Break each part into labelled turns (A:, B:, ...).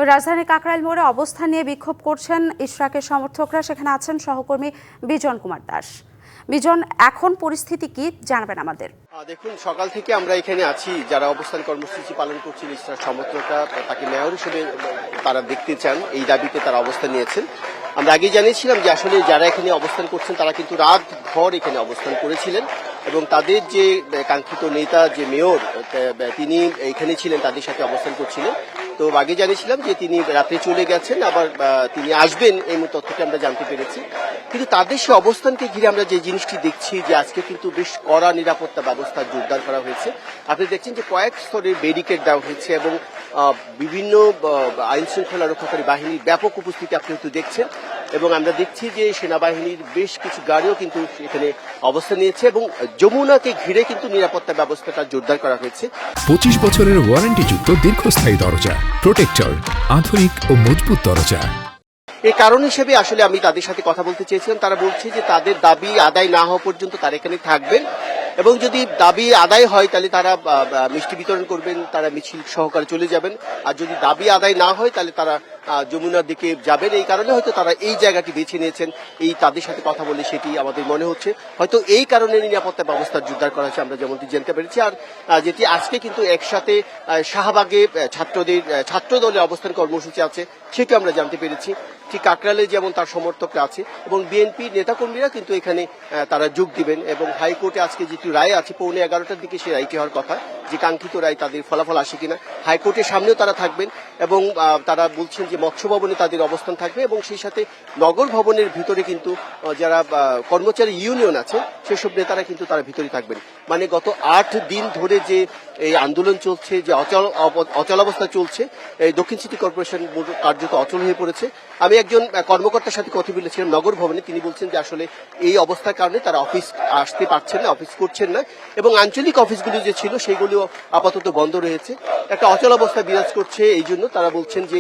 A: তবে রাজধানীর কাকরাইল মোড়ে অবস্থান নিয়ে বিক্ষোভ করছেন ইশরাকের সমর্থকরা। সেখানে আছেন সহকর্মী বিজন কুমার দাস। বিজন, এখন পরিস্থিতি কি জানাবেন আমাদের?
B: দেখুন, সকাল থেকে আমরা এখানে আছি, যারা অবস্থান কর্মসূচি পালন করছেন ইশরাক সমর্থকরা তাকে মেয়র হিসেবে তারা দেখতে চান, এই দাবিতে তারা অবস্থান নিয়েছেন। আমরা আগেই জানিয়েছিলাম যে আসলে যারা এখানে অবস্থান করছেন তারা কিন্তু রাত ভর এখানে অবস্থান করেছিলেন এবং তাদের যে কাঙ্ক্ষিত নেতা যে মেয়র তিনি এখানে ছিলেন, তাদের সাথে অবস্থান করছিলেন। তো আগে জানিয়েছিলাম যে তিনি রাতে চলে গেছেন, আবার তিনি আসবেন, এই তথ্যটি আমরা জানতে পেরেছি। কিন্তু তাদের সে অবস্থানকে ঘিরে আমরা যে জিনিসটি দেখছি যে আজকে কিন্তু বেশ কড়া নিরাপত্তা ব্যবস্থা জোরদার করা হয়েছে। আপনি দেখছেন যে কয়েক স্তরে ব্যারিকেড দেওয়া হয়েছে এবং বিভিন্ন আইন শৃঙ্খলা রক্ষাকারী বাহিনীর ব্যাপক উপস্থিতি আপনি কিন্তু দেখছেন। এবং আমরা দেখছি যে সেনাবাহিনীর বেশ কিছু গাড়িও কিন্তু এখানে অবস্থান নিয়েছে এবং যমুনাকে ঘিরে কিন্তু নিরাপত্তা ব্যবস্থাটা জোরদার করা হয়েছে।
C: 25 বছরের ওয়ারেন্টিযুক্ত দীর্ঘস্থায়ী দরজা প্রোটেক্টর, আধুনিক ও মজবুত দরজা।
B: এই কারণ হিসেবে আসলে আমি তাদের সাথে কথা বলতে চেয়েছিলাম। তারা বলছে যে তাদের দাবি আদায় না হওয়া পর্যন্ত তারা এখানে থাকবেন এবং যদি দাবি আদায় হয় তাহলে তারা মিষ্টি বিতরণ করবেন, তারা মিছিল সহকারে চলে যাবেন। আর যদি দাবি আদায় না হয় তাহলে তারা যমুনার দিকে যাবেন। এই কারণে হয়তো তারা এই জায়গাটি বেছে নিয়েছেন। এই তাদের সাথে কথা বলে সেটি আমাদের মনে হচ্ছে হয়তো এই কারণে নিরাপত্তা ব্যবস্থা জোরদার করা হয়েছে, আমরা যেমনটি জানতে পেরেছি। আর যেটি আজকে কিন্তু একসাথে শাহবাগে ছাত্রদলের অবস্থান কর্মসূচি আছে সেটি আমরা জানতে পেরেছি। ঠিক কাকরাইলে যেমন তার সমর্থকরা আছে এবং বিএনপি নেতাকর্মীরা কিন্তু এখানে তারা যোগ দিবেন এবং হাইকোর্টে আজকে যেটি রায় আছে 11:15টার দিকে সেই রায়টি হওয়ার কথা, যে কাঙ্ক্ষিত রায় তাদের ফলাফল আসে কিনা। হাইকোর্টের সামনেও তারা থাকবেন এবং তারা বলছেন যে মৎস্য ভবনে তাদের অবস্থান থাকবে এবং সেই সাথে নগর ভবনের ভিতরে কিন্তু যারা কর্মচারী ইউনিয়ন আছে সেসব নেতারা কিন্তু তারা ভিতরে থাকবেন। মানে গত 8 দিন ধরে যে এই আন্দোলন চলছে, যে অচলাবস্থা চলছে, এই দক্ষিণ সিটি কর্পোরেশন কার্যত অচল হয়ে পড়েছে। আমি একজন কর্মকর্তার সাথে কথা বলেছিলাম নগর ভবনে, তিনি বলছেন যে আসলে এই অবস্থার কারণে তারা অফিস আসতে পারছেন না, অফিস করছেন না এবং আঞ্চলিক অফিসগুলি যে ছিল সেগুলিও আপাতত বন্ধ রয়েছে। একটা অচলাবস্থা বিরাজ করছে। এই জন্য তারা বলছেন যে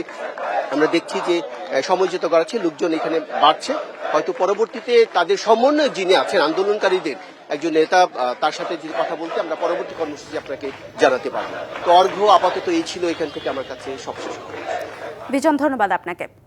B: আমরা দেখছি যে সময়োচিত করাচ্ছে, লোকজন এখানে বাড়ছে। হয়তো পরবর্তীতে তাদের সমন্বয় যিনি আছেন আন্দোলনকারীদের একজন নেতা, তার সাথে যদি কথা বলতে আমরা পরবর্তী কর্মসূচি আপনাকে জানাতে পারবো। তো অর্ঘ্য আপাতত এই ছিল এখান থেকে আমার কাছে সবশেষ।
A: বিজন, ধন্যবাদ আপনাকে।